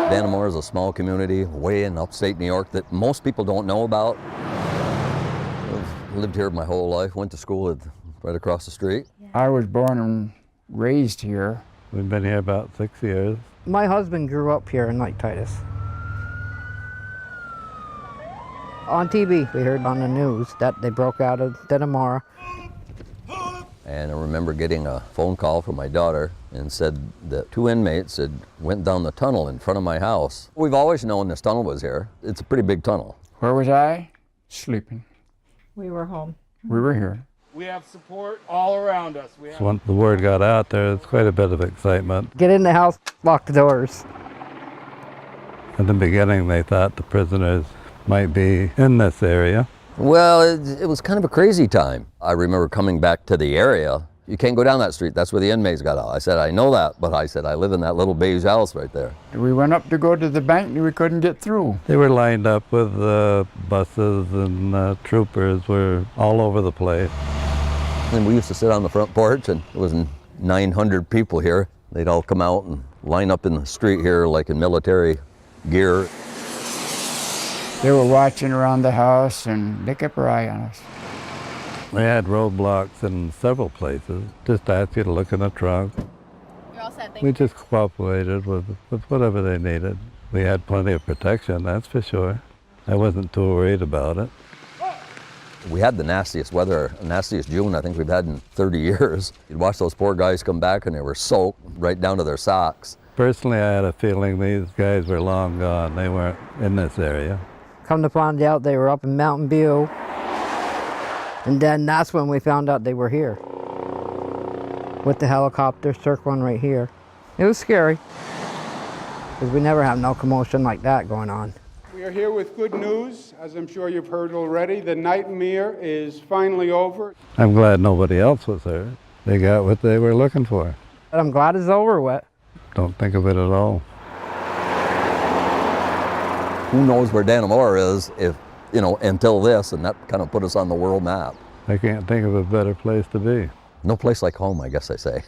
Dannemora is a small community way in upstate New York that most people don't know about. I've lived here my whole life, went to school right across the street. I was born and raised here. We've been here about 6 years. My husband grew up here in Lake Titus. On TV, we heard on the news that they broke out of Dannemora. And I remember getting a phone call from my daughter and said that 2 inmates had went down the tunnel in front of my house. We've always known this tunnel was here. It's a pretty big tunnel. Where was I? Sleeping. We were home. We were here. We have support all around us. Once the word got out there, it's quite a bit of excitement. Get in the house, lock the doors. In the beginning, they thought the prisoners might be in this area. Well, it was kind of a crazy time. I remember coming back to the area. You can't go down that street. That's where the inmates got out. I said, I know that, but I said, I live in that little beige house right there. We went up to go to the bank and we couldn't get through. They were lined up with buses, and troopers were all over the place. And we used to sit on the front porch, and there was 900 people here. They'd all come out and line up in the street here like in military gear. They were watching around the house and they kept their eye on us. They had roadblocks in several places. Just asked you to look in the trunk. You're all set, thank We you. just cooperated with whatever they needed. We had plenty of protection, that's for sure. I wasn't too worried about it. We had the nastiest weather, nastiest June I think we've had in 30 years. You'd watch those poor guys come back and they were soaked right down to their socks. Personally, I had a feeling these guys were long gone. They weren't in this area. Come to find out they were up in Mountain View. And then that's when we found out they were here. With the helicopter circling right here. It was scary. Because we never have no commotion like that going on. We are here with good news. As I'm sure you've heard already, the nightmare is finally over. I'm glad nobody else was hurt. They got what they were looking for. But I'm glad it's over with. Don't think of it at all. Who knows where Dannemora is if, until this, and that kind of put us on the world map. I can't think of a better place to be. No place like home, I guess I say.